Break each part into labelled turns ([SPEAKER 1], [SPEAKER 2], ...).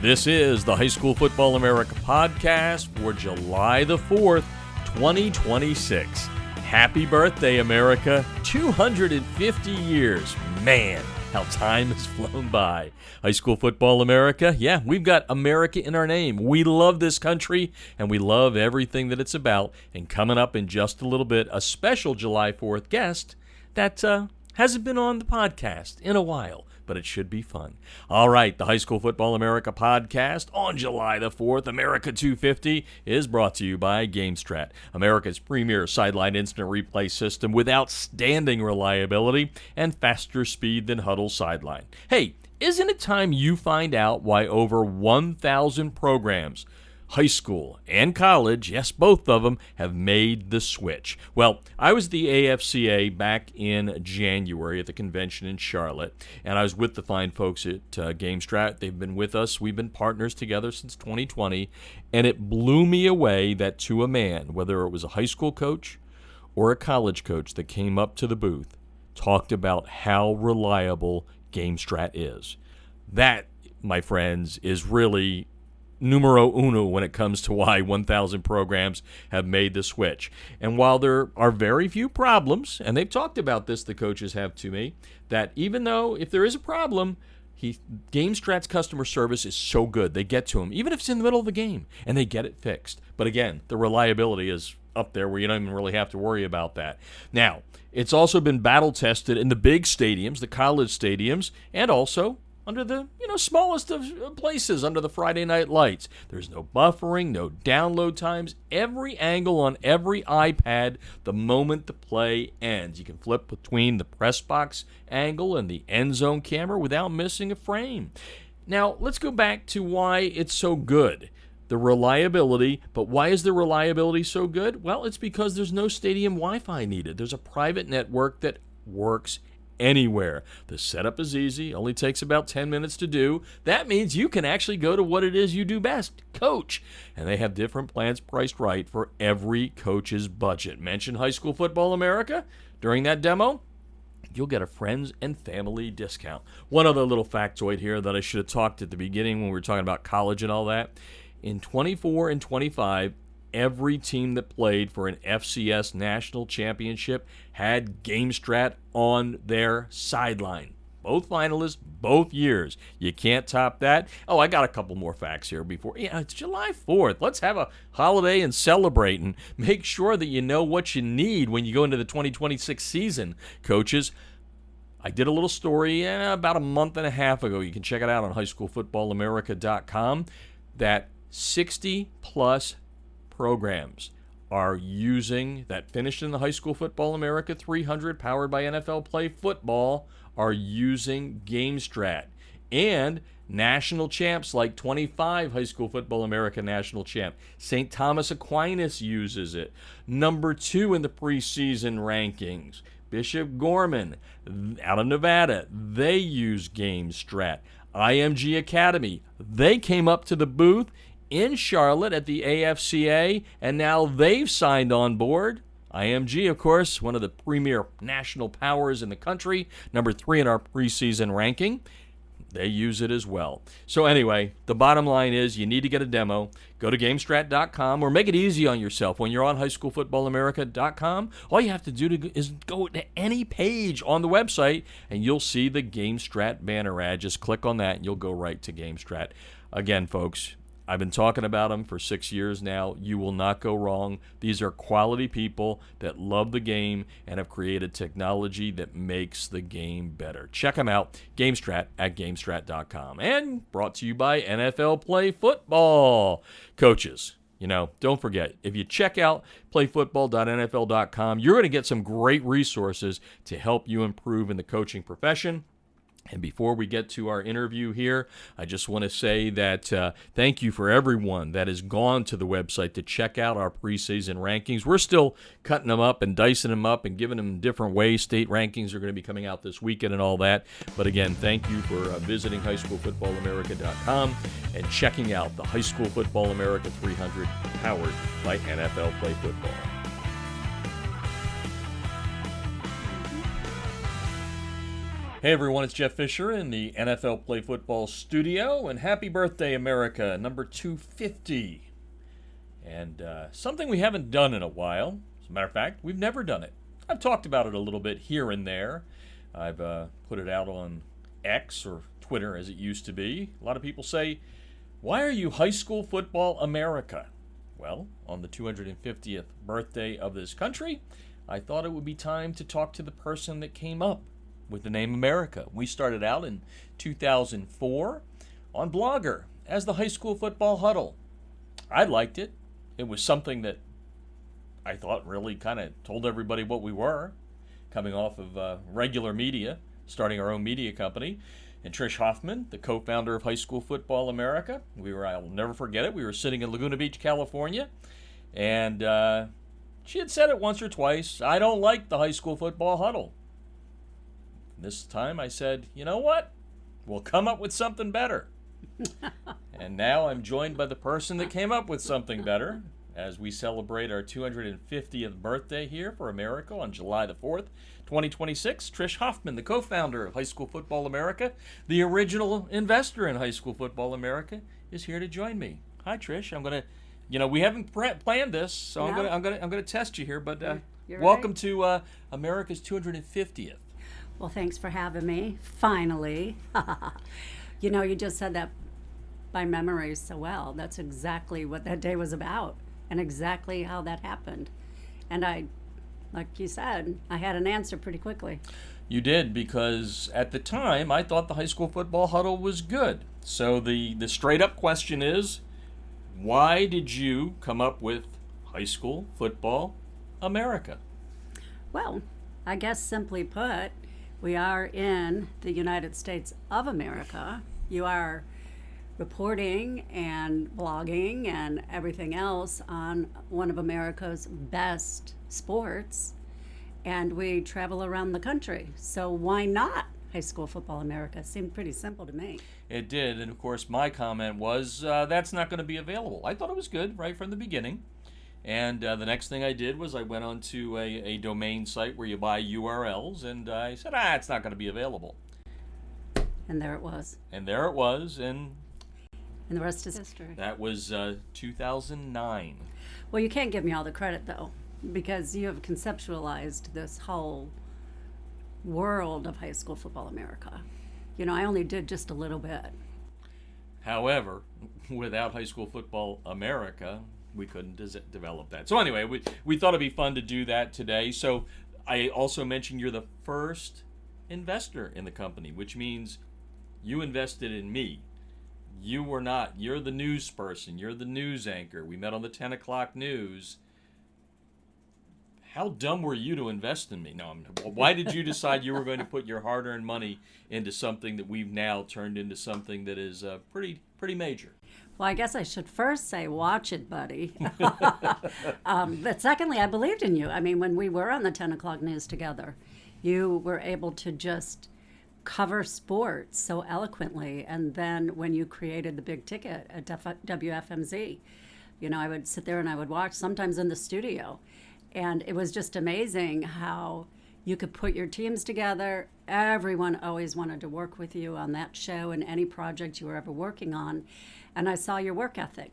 [SPEAKER 1] This is the High School Football America podcast for July the 4th, 2026. Happy birthday, America. 250 years. Man, how time has flown by. High School Football America, yeah, we've got America in our name. We love this country, and we love everything that it's about. And coming up in just a little bit, a special July 4th guest that hasn't been on the podcast in a while, but it should be fun. All right, the High School Football America podcast on July the 4th, America 250, is brought to you by GameStrat, America's premier sideline instant replay system with outstanding reliability and faster speed than Huddle Sideline. Hey, isn't it time you find out why over 1,000 programs, high school and college, yes, both of them, have made the switch? Well, I was the AFCA back in January at the convention in Charlotte, and I was with the fine folks at GameStrat. They've been with us. We've been partners together since 2020, and it blew me away that to a man, whether it was a high school coach or a college coach that came up to the booth, talked about how reliable GameStrat is. That, my friends, is really numero uno when it comes to why 1,000 programs have made the switch. And while there are very few problems, and they've talked about this, the coaches have to me, that even though if there is a problem, GameStrat's customer service is so good. They get to them, even if it's in the middle of the game, and they get it fixed. But again, the reliability is up there where you don't even really have to worry about that. Now, it's also been battle-tested in the big stadiums, the college stadiums, and also under the smallest of places, under the Friday night lights. There's no buffering, no download times, every angle on every iPad the moment the play ends. You can flip between the press box angle and the end zone camera without missing a frame. Now, let's go back to why it's so good. The reliability, but why is the reliability so good? Well, it's because there's no stadium Wi-Fi needed. There's a private network that works anywhere. The setup is easy, only takes about 10 minutes to do. That means you can actually go to what it is you do best, coach. And they have different plans priced right for every coach's budget. Mention High School Football America during that demo, you'll get a friends and family discount. One other little factoid here that I should have talked at the beginning when we were talking about college and all that. In 24 and 25, every team that played for an FCS national championship had GameStrat on their sideline. Both finalists, both years. You can't top that. Oh, I got a couple more facts here before. Yeah, it's July 4th. Let's have a holiday and celebrate and make sure that you know what you need when you go into the 2026 season, coaches. I did a little story about a month and a half ago. You can check it out on highschoolfootballamerica.com that 60-plus programs are using, that finished in the High School Football America 300 powered by NFL Play Football, are using GameStrat. And national champs like 25 High School Football America national champ, St. Thomas Aquinas uses it. Number 2 in the preseason rankings, Bishop Gorman out of Nevada, they use GameStrat. IMG Academy, they came up to the booth in Charlotte at the AFCA, and now they've signed on board. IMG, of course, one of the premier national powers in the country, number 3 in our preseason ranking. They use it as well. So anyway, the bottom line is you need to get a demo. Go to GameStrat.com or make it easy on yourself. When you're on HighSchoolFootballAmerica.com, all you have to do is go to any page on the website, and you'll see the GameStrat banner ad. Just click on that, and you'll go right to GameStrat. Again, folks, I've been talking about them for 6 years now. You will not go wrong. These are quality people that love the game and have created technology that makes the game better. Check them out, GameStrat at GameStrat.com. And brought to you by NFL Play Football. Coaches, don't forget, if you check out playfootball.nfl.com, you're going to get some great resources to help you improve in the coaching profession. And before we get to our interview here, I just want to say that thank you for everyone that has gone to the website to check out our preseason rankings. We're still cutting them up and dicing them up and giving them different ways. State rankings are going to be coming out this weekend and all that. But again, thank you for visiting highschoolfootballamerica.com and checking out the High School Football America 300 powered by NFL Play Football. Hey everyone, it's Jeff Fisher in the NFL Play Football studio, and happy birthday, America, number 250. And something we haven't done in a while. As a matter of fact, we've never done it. I've talked about it a little bit here and there. I've put it out on X, or Twitter as it used to be. A lot of people say, why are you High School Football America? Well, on the 250th birthday of this country, I thought it would be time to talk to the person that came up with the name America. We started out in 2004 on Blogger as the High School Football Huddle. I liked it. It was something that I thought really kind of told everybody what we were, coming off of regular media, starting our own media company. And Trish Hoffman, the co-founder of High School Football America, I'll never forget it, we were sitting in Laguna Beach, California, and she had said it once or twice, I don't like the High School Football Huddle. This time I said, you know what? We'll come up with something better. And now I'm joined by the person that came up with something better as we celebrate our 250th birthday here for America on July the 4th, 2026. Trish Hoffman, the co-founder of High School Football America, the original investor in High School Football America, is here to join me. Hi, Trish. I'm going to, we haven't planned this, so no. I'm going to test you here, but welcome
[SPEAKER 2] right.
[SPEAKER 1] to America's 250th.
[SPEAKER 2] Well, thanks for having me, finally. You just said that by memory so well. That's exactly what that day was about and exactly how that happened. And like you said, I had an answer pretty quickly.
[SPEAKER 1] You did, because at the time, I thought the High School Football Huddle was good. So the straight-up question is, why did you come up with High School Football America?
[SPEAKER 2] Well, I guess simply put, we are in the United States of America. You are reporting and blogging and everything else on one of America's best sports, and we travel around the country. So why not High School Football America? Seemed pretty simple to me.
[SPEAKER 1] It did, and of course my comment was that's not going to be available. I thought it was good right from the beginning. And the next thing I did was I went onto a domain site where you buy URLs, and I said, it's not going to be available.
[SPEAKER 2] And there it was.
[SPEAKER 1] And
[SPEAKER 2] the rest is history.
[SPEAKER 1] That was 2009.
[SPEAKER 2] Well, you can't give me all the credit, though, because you have conceptualized this whole world of High School Football America. I only did just a little bit.
[SPEAKER 1] However, without High School Football America, we couldn't develop that. So anyway, we thought it'd be fun to do that today. So I also mentioned you're the first investor in the company, which means you invested in me. You were not. You're the news person. You're the news anchor. We met on the 10 o'clock news. How dumb were you to invest in me? No, why did you decide you were going to put your hard-earned money into something that we've now turned into something that is pretty major?
[SPEAKER 2] Well, I guess I should first say, watch it, buddy. But secondly, I believed in you. I mean, when we were on the 10 o'clock news together, you were able to just cover sports so eloquently. And then when you created the big ticket at WFMZ, I would sit there and I would watch, sometimes in the studio. And it was just amazing how you could put your teams together. Everyone always wanted to work with you on that show and any project you were ever working on. And I saw your work ethic.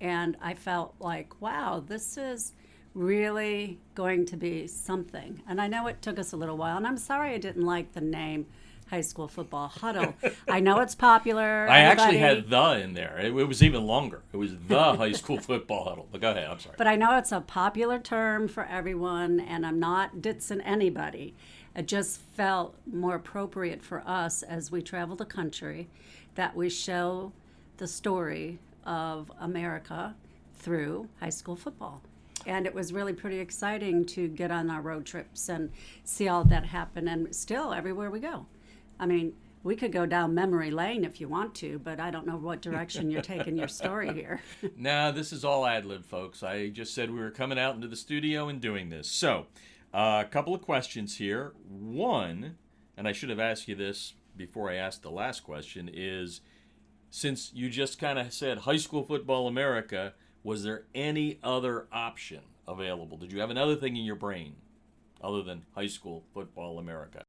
[SPEAKER 2] And I felt like, wow, this is really going to be something. And I know it took us a little while. And I'm sorry I didn't like the name High School Football Huddle. I know it's popular.
[SPEAKER 1] I actually had the in there. It was even longer. It was the High School Football Huddle. But go ahead, I'm sorry.
[SPEAKER 2] But I know it's a popular term for everyone, and I'm not ditsing anybody. It just felt more appropriate for us as we travel the country that we show the story of America through high school football. And it was really pretty exciting to get on our road trips and see all that happen, and still everywhere we go. I mean, we could go down memory lane if you want to, but I don't know what direction you're taking your story here.
[SPEAKER 1] Nah, this is all ad-lib, folks. I just said we were coming out into the studio and doing this. So, a couple of questions here. One, and I should have asked you this before I asked the last question, is since you just kind of said High School Football America, was there any other option available? Did you have another thing in your brain other than High School Football America?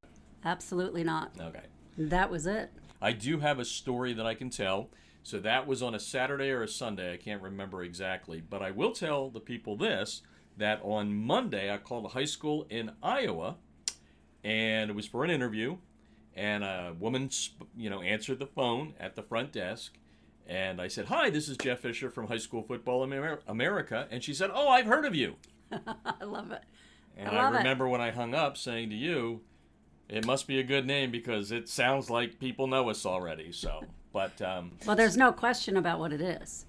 [SPEAKER 2] Absolutely not.
[SPEAKER 1] Okay.
[SPEAKER 2] That was it.
[SPEAKER 1] I do have a story that I can tell. So that was on a Saturday or a Sunday. I can't remember exactly. But I will tell the people this, that on Monday I called a high school in Iowa, and it was for an interview. And a woman, answered the phone at the front desk. And I said, "Hi, this is Jeff Fisher from High School Football America." And she said, "Oh, I've heard of you."
[SPEAKER 2] I love it.
[SPEAKER 1] And I remember when I hung up saying to you, it must be a good name because it sounds like people know us already. So, but
[SPEAKER 2] well, there's no question about what it is.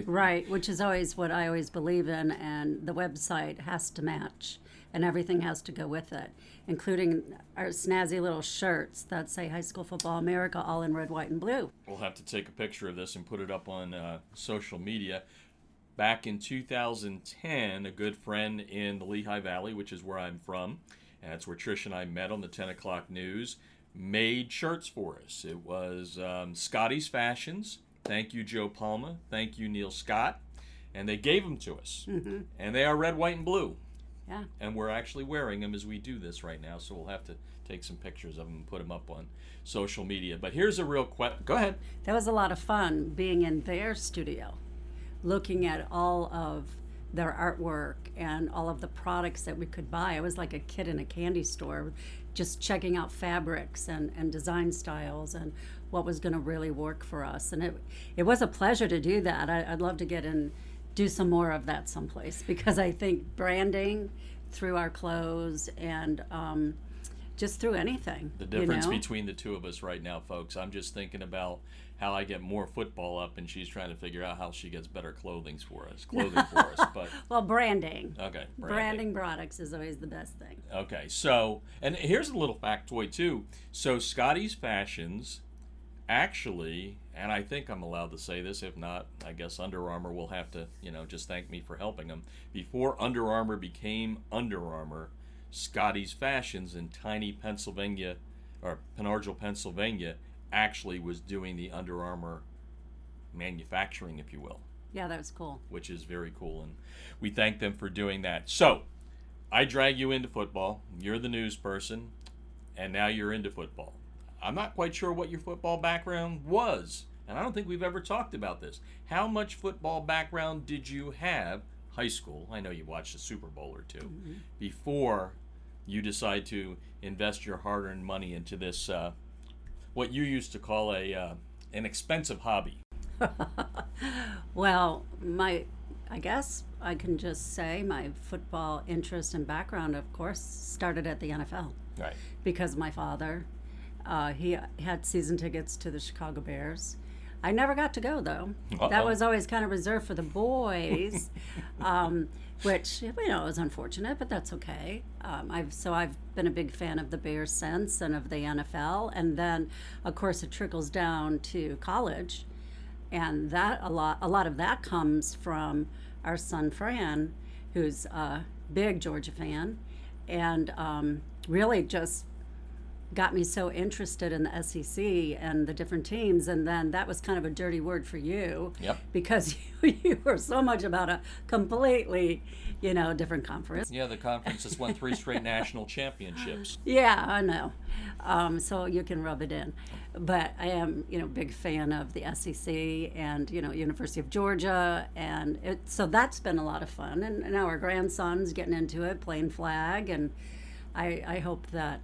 [SPEAKER 2] Right, which is always what I always believe in, and the website has to match, and everything has to go with it, including our snazzy little shirts that say High School Football America, all in red, white, and blue.
[SPEAKER 1] We'll have to take a picture of this and put it up on social media. Back in 2010, a good friend in the Lehigh Valley, which is where I'm from, and that's where Trish and I met on the 10 o'clock news, made shirts for us. It was Scotty's Fashions. Thank you, Joe Palma. Thank you, Neil Scott. And they gave them to us. Mm-hmm. And they are red, white, and blue.
[SPEAKER 2] Yeah.
[SPEAKER 1] And we're actually wearing them as we do this right now, so we'll have to take some pictures of them and put them up on social media. But here's a real question. Go ahead.
[SPEAKER 2] That was a lot of fun being in their studio, looking at all of their artwork and all of the products that we could buy. I was like a kid in a candy store, just checking out fabrics and design styles and what was going to really work for us. And it was a pleasure to do that. I'd love to get in, do some more of that someplace, because I think branding through our clothes and just through anything.
[SPEAKER 1] The difference between the two of us right now, folks, I'm just thinking about how I get more football up, and she's trying to figure out how she gets better clothing for us. But
[SPEAKER 2] well, branding.
[SPEAKER 1] Okay,
[SPEAKER 2] branding products is always the best thing.
[SPEAKER 1] Okay, so, and here's a little factoid too. So Scotty's Fashions actually, and I think I'm allowed to say this, if not, I guess Under Armour will have to, just thank me for helping them. Before Under Armour became Under Armour, Scotty's Fashions in tiny Pennsylvania, or Penargil, Pennsylvania, actually was doing the Under Armour manufacturing, if you will.
[SPEAKER 2] Yeah, that was cool.
[SPEAKER 1] Which is very cool, and we thank them for doing that. So, I drag you into football. You're the news person, and now you're into football. I'm not quite sure what your football background was, and I don't think we've ever talked about this. How much football background did you have, high school, I know you watched a Super Bowl or two, before you decide to invest your hard-earned money into this, what you used to call an expensive hobby?
[SPEAKER 2] Well, I guess I can just say my football interest and background, of course, started at the NFL.
[SPEAKER 1] Right. Because
[SPEAKER 2] my father, he had season tickets to the Chicago Bears. I never got to go, though. Uh-oh. That was always kind of reserved for the boys, which, is unfortunate, but that's okay. I've been a big fan of the Bears since, and of the NFL. And then, of course, it trickles down to college. And that a lot of that comes from our son, Fran, who's a big Georgia fan, and really just got me so interested in the SEC and the different teams. And then that was kind of a dirty word for you.
[SPEAKER 1] Yep.
[SPEAKER 2] Because you were so much about a completely, different conference.
[SPEAKER 1] Yeah, the conference has won 3 straight national championships.
[SPEAKER 2] Yeah, I know. So you can rub it in. But I am, big fan of the SEC and, University of Georgia. And so that's been a lot of fun. And now our grandson's getting into it, playing flag. And I hope that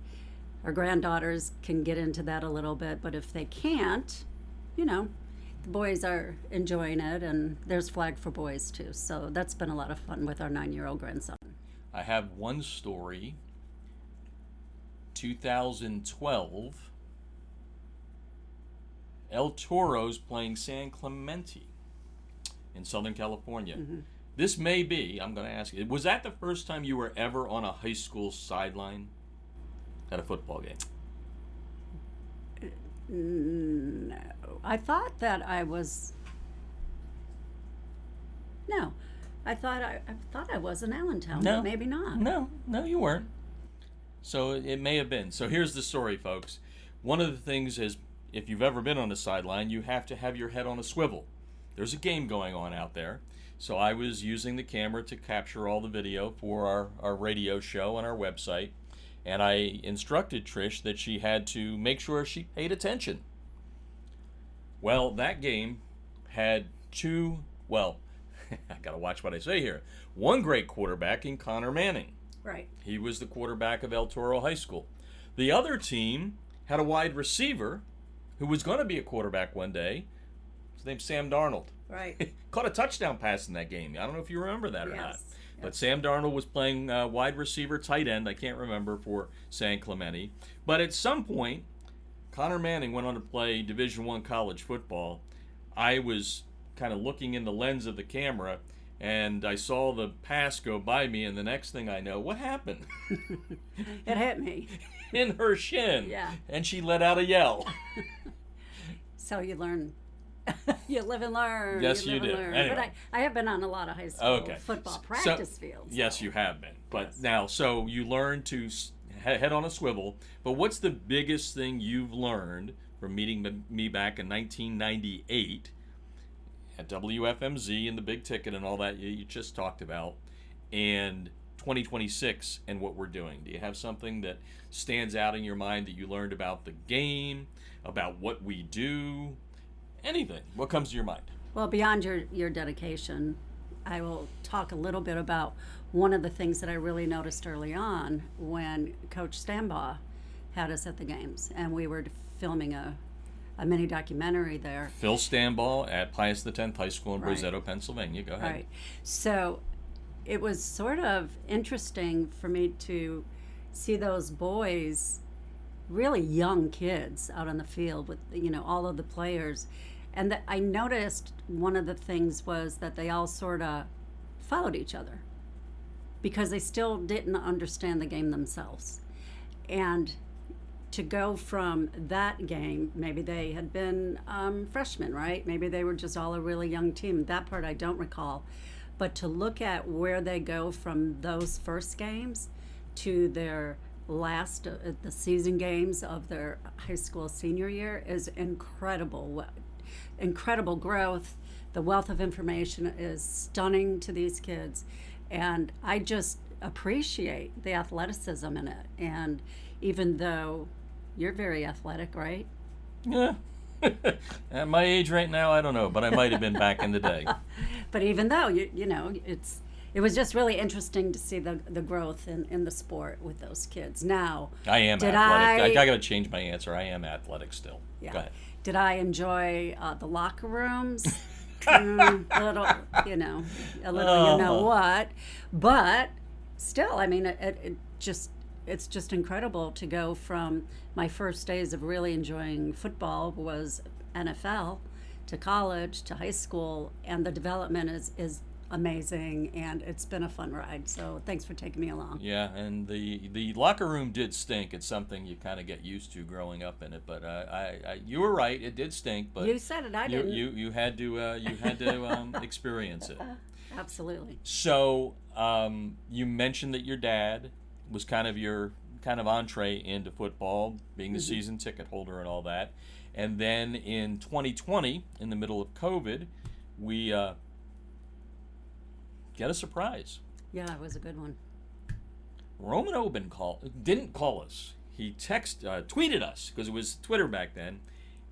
[SPEAKER 2] our granddaughters can get into that a little bit, but if they can't, the boys are enjoying it, and there's flag for boys too. So that's been a lot of fun with our 9-year-old grandson.
[SPEAKER 1] I have one story. 2012, El Toro's playing San Clemente in Southern California. Mm-hmm. This may be, I'm going to ask you, was that the first time you were ever on a high school sideline at a football game?
[SPEAKER 2] No. I thought that I was... No. I thought I was in Allentown,
[SPEAKER 1] no,
[SPEAKER 2] but maybe not.
[SPEAKER 1] No, you weren't. So it may have been. So here's the story, folks. One of the things is, if you've ever been on a sideline, you have to have your head on a swivel. There's a game going on out there. So I was using the camera to capture all the video for our radio show on our website. and I instructed Trish that she had to make sure she paid attention. Well, that game had two, well, I got to watch what I say here. One great quarterback in Connor Manning.
[SPEAKER 2] Right.
[SPEAKER 1] He was the quarterback of El Toro High School. The other team had a wide receiver who was going to be a quarterback one day. His name's Sam Darnold.
[SPEAKER 2] Right.
[SPEAKER 1] Caught a touchdown pass in that game. I don't know if you remember that or not.
[SPEAKER 2] Yes.
[SPEAKER 1] But Sam Darnold was playing wide receiver, tight end. I can't remember for San Clemente. But at some point, Connor Manning went on to play Division I college football. I was kind of looking in the lens of the camera, and I saw the pass go by me, and the next thing I know, what happened?
[SPEAKER 2] It hit me.
[SPEAKER 1] In her shin.
[SPEAKER 2] Yeah.
[SPEAKER 1] And she let out a yell.
[SPEAKER 2] So you learn. You live and learn.
[SPEAKER 1] Yes, you
[SPEAKER 2] live and
[SPEAKER 1] do.
[SPEAKER 2] learn.
[SPEAKER 1] Anyway.
[SPEAKER 2] But I have been on a lot of high school football practice fields.
[SPEAKER 1] Yes, you have been. But now, so you learn to head on a swivel. But what's the biggest thing you've learned from meeting me back in 1998 at WFMZ and the big ticket and all that you just talked about, and 2026 and what we're doing? Do you have something that stands out in your mind that you learned about the game, about what we do? Anything. What comes to your mind?
[SPEAKER 2] Well, beyond your dedication, I will talk a little bit about one of the things that I really noticed early on when Coach Stambaugh had us at the games, and we were filming a mini documentary there.
[SPEAKER 1] Phil Stambaugh at Pius X High School in
[SPEAKER 2] Right.
[SPEAKER 1] Roseto, Pennsylvania. Go ahead.
[SPEAKER 2] Right. So it was sort of interesting for me to see those boys, really young kids, out on the field with, all of the players. And I noticed one of the things was that they all sort of followed each other because they still didn't understand the game themselves. And to go from that game, maybe they had been freshmen, right? Maybe they were just all a really young team. That part I don't recall. But to look at where they go from those first games to their last, the season games of their high school senior year is incredible. Incredible growth. The wealth of information is stunning to these kids. And I just appreciate the athleticism in it. And even though you're very athletic, right?
[SPEAKER 1] Yeah. At my age right now, I don't know, but I might have been back in the day.
[SPEAKER 2] But even though, it was just really interesting to see the growth in the sport with those kids. Now,
[SPEAKER 1] I am athletic. I got to change my answer. I am athletic still.
[SPEAKER 2] Yeah.
[SPEAKER 1] Go ahead.
[SPEAKER 2] Did I enjoy the locker rooms? A little, what. But still, I mean, it's just incredible to go from my first days of really enjoying football was NFL to college to high school, and the development is amazing, and it's been a fun ride. So thanks for taking me along.
[SPEAKER 1] Yeah, and the locker room did stink. It's something you kind of get used to growing up in it. But you were right, it did stink. But
[SPEAKER 2] you said it, I didn't.
[SPEAKER 1] You had to experience it.
[SPEAKER 2] Absolutely.
[SPEAKER 1] So you mentioned that your dad was kind of your entree into football, being the season ticket holder and all that. And then in 2020, in the middle of COVID, we get a surprise.
[SPEAKER 2] Yeah, it was a good one.
[SPEAKER 1] Roman Oben didn't call us. He tweeted us, because it was Twitter back then.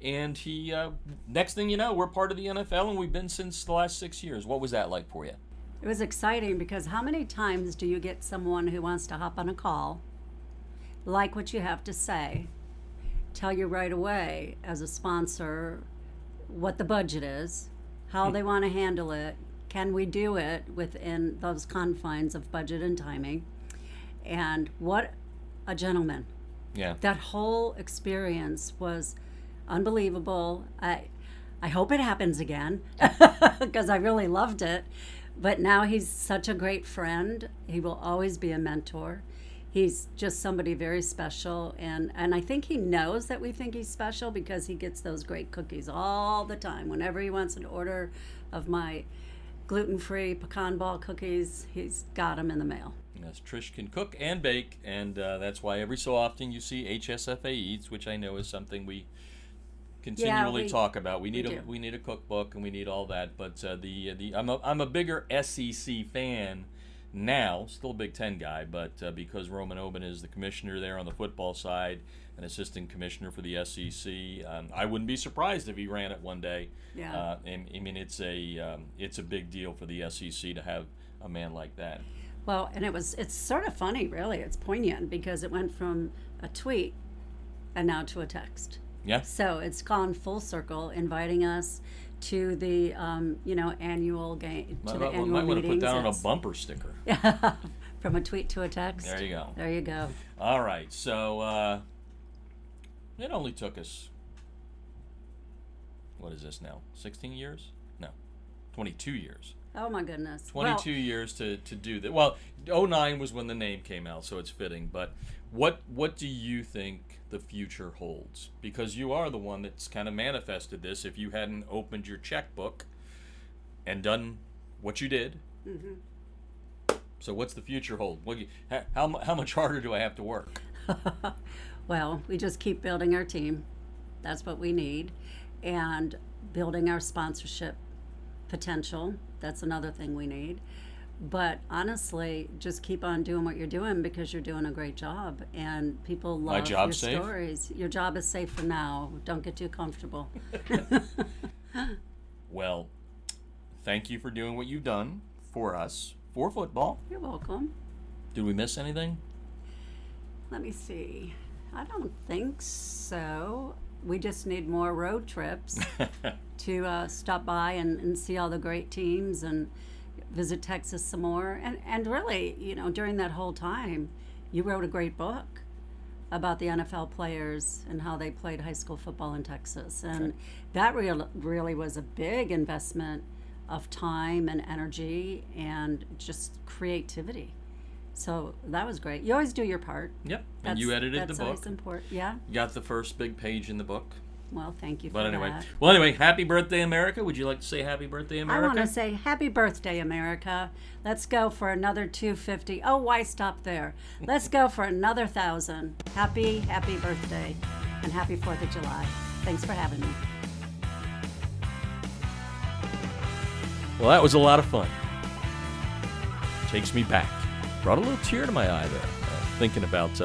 [SPEAKER 1] And he, next thing you know, we're part of the NFL, and we've been since the last 6 years. What was that like for you?
[SPEAKER 2] It was exciting because how many times do you get someone who wants to hop on a call, like what you have to say, tell you right away as a sponsor what the budget is, how they want to handle it, can we do it within those confines of budget and timing, and what a gentleman.
[SPEAKER 1] Yeah.
[SPEAKER 2] That whole experience was unbelievable. I hope it happens again because I really loved it. But now he's such a great friend. He will always be a mentor. He's just somebody very special. And I think he knows that we think he's special because he gets those great cookies all the time. Whenever he wants an order of my gluten-free pecan ball cookies, he's got them in the mail.
[SPEAKER 1] Yes, Trish can cook and bake, and that's why every so often you see HSFA Eats, which I know is something we continually talk about. We need a cookbook, and we need all that. But I'm a bigger SEC fan now, still a Big Ten guy, but because Roman Oben is the commissioner there on the football side, an assistant commissioner for the SEC, I wouldn't be surprised if he ran it one day.
[SPEAKER 2] Yeah.
[SPEAKER 1] And I mean, it's a big deal for the SEC to have a man like that.
[SPEAKER 2] Well, and it's sort of funny, really. It's poignant because it went from a tweet and now to a text.
[SPEAKER 1] Yeah.
[SPEAKER 2] So it's gone full circle, inviting us to the annual game, to the annual
[SPEAKER 1] might want to put
[SPEAKER 2] meetings.
[SPEAKER 1] that on a bumper sticker.
[SPEAKER 2] From a tweet to a text.
[SPEAKER 1] There you go.
[SPEAKER 2] There you go.
[SPEAKER 1] All right, so it only took us, what is this now, 16 years? No, 22 years.
[SPEAKER 2] Oh my goodness.
[SPEAKER 1] 22 years to do that. Well, '09 was when the name came out, so it's fitting. But what do you think the future holds? Because you are the one that's kind of manifested this. If you hadn't opened your checkbook and done what you did, so what's the future hold? How much harder do I have to work?
[SPEAKER 2] Well, we just keep building our team. That's what we need. And building our sponsorship potential. That's another thing we need. But honestly, just keep on doing what you're doing because you're doing a great job. And people love your
[SPEAKER 1] safe?
[SPEAKER 2] stories. Your job is safe for now. Don't get too comfortable.
[SPEAKER 1] Well, thank you for doing what you've done for us, for football.
[SPEAKER 2] You're welcome.
[SPEAKER 1] Did we miss anything?
[SPEAKER 2] Let me see. I don't think so. We just need more road trips to stop by and see all the great teams and visit Texas some more. And really, during that whole time, you wrote a great book about the NFL players and how they played high school football in Texas. And that really was a big investment of time and energy and just creativity. So that was great. You always do your part.
[SPEAKER 1] Yep. And you edited the book.
[SPEAKER 2] That's always important. Yeah.
[SPEAKER 1] You got the first big page in the book.
[SPEAKER 2] Well, thank you for
[SPEAKER 1] But anyway.
[SPEAKER 2] that.
[SPEAKER 1] Well, anyway, happy birthday, America. Would you like to say happy birthday, America?
[SPEAKER 2] I want to say happy birthday, America. Let's go for another 250. Oh, why stop there? Let's go for another 1,000. Happy birthday and happy 4th of July. Thanks for having me.
[SPEAKER 1] Well, that was a lot of fun. Takes me back. Brought a little tear to my eye there, thinking about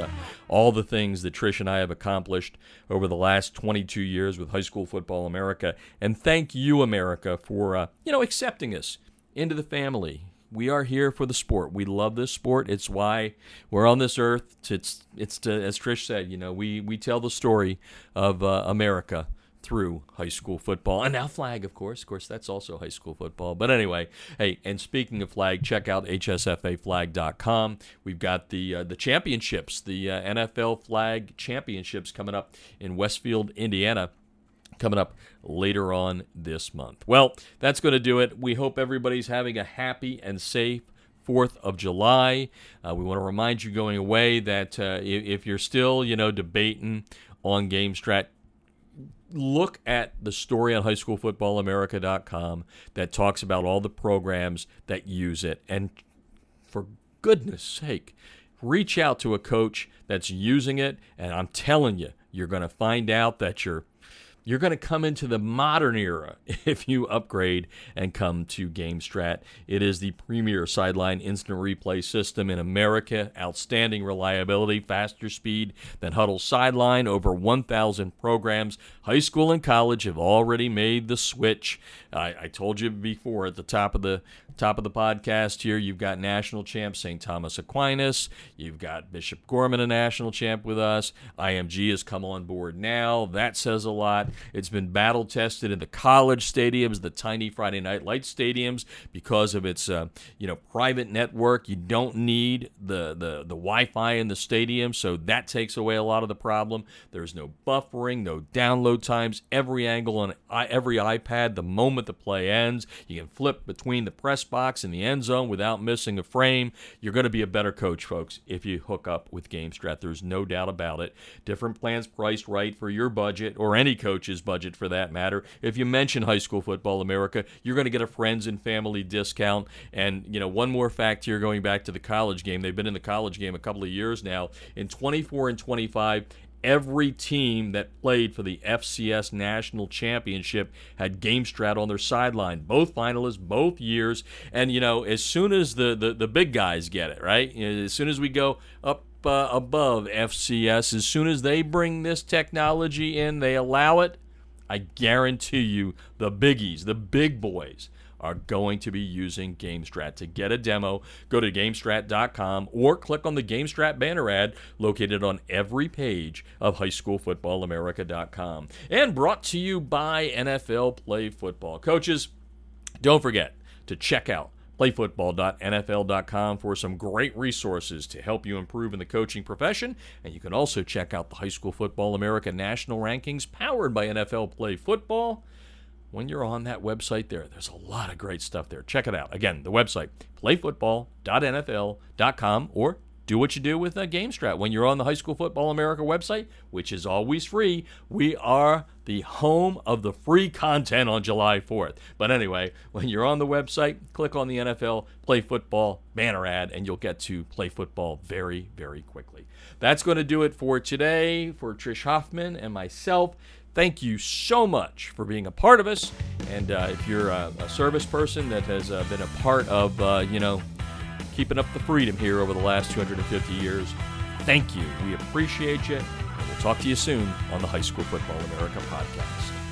[SPEAKER 1] all the things that Trish and I have accomplished over the last 22 years with High School Football America. And thank you, America, for accepting us into the family. We are here for the sport. We love this sport. It's why we're on this earth. It's to, as Trish said, we tell the story of America through high school football. And now flag, of course. Of course, that's also high school football. But anyway, hey, and speaking of flag, check out hsfaflag.com. We've got the championships, the NFL flag championships coming up in Westfield, Indiana, coming up later on this month. Well, that's going to do it. We hope everybody's having a happy and safe 4th of July. We want to remind you going away that if you're still, debating on game strat, look at the story on highschoolfootballamerica.com that talks about all the programs that use it. And for goodness sake, reach out to a coach that's using it, and I'm telling you, you're going to find out that you're going to come into the modern era if you upgrade and come to GameStrat. It is the premier sideline instant replay system in America. Outstanding reliability, faster speed than Huddle's sideline. Over 1,000 programs, high school and college, have already made the switch. I told you before at the top of the podcast here, you've got national champ St. Thomas Aquinas. You've got Bishop Gorman, a national champ with us. IMG has come on board now. That says a lot. It's been battle tested in the college stadiums, the tiny Friday Night Lights stadiums, because of its private network. You don't need the Wi-Fi in the stadium, so that takes away a lot of the problem. There's no buffering, no download times. Every angle on every iPad, the moment the play ends, you can flip between the press box and the end zone without missing a frame. You're going to be a better coach, folks, if you hook up with GameStrat. There's no doubt about it. Different plans priced right for your budget, or any coach's budget for that matter. If you mention High School Football America, you're going to get a friends and family discount. And, one more fact here, going back to the college game. They've been in the college game a couple of years now. In 24 and 25, every team that played for the FCS National Championship had GameStrat on their sideline. Both finalists, both years. And, as soon as the big guys get it, right? As soon as we go up above FCS, as soon as they bring this technology in, they allow it, I guarantee you the biggies, the big boys, are going to be using GameStrat. To get a demo, go to GameStrat.com or click on the GameStrat banner ad located on every page of HighSchoolFootballAmerica.com. And brought to you by NFL Play Football. Coaches, don't forget to check out playfootball.nfl.com for some great resources to help you improve in the coaching profession. And you can also check out the High School Football America National Rankings powered by NFL Play Football. When you're on that website there's a lot of great stuff there. Check it out. Again, the website, playfootball.nfl.com, or do what you do with GameStrat. When you're on the High School Football America website, which is always free, we are the home of the free content on July 4th. But anyway, when you're on the website, click on the NFL Play Football banner ad, and you'll get to Play Football very, very quickly. That's going to do it for today. For Trish Hoffman and myself, thank you so much for being a part of us. And if you're a service person that has been a part of, keeping up the freedom here over the last 250 years, thank you. We appreciate you. And we'll talk to you soon on the High School Football America podcast.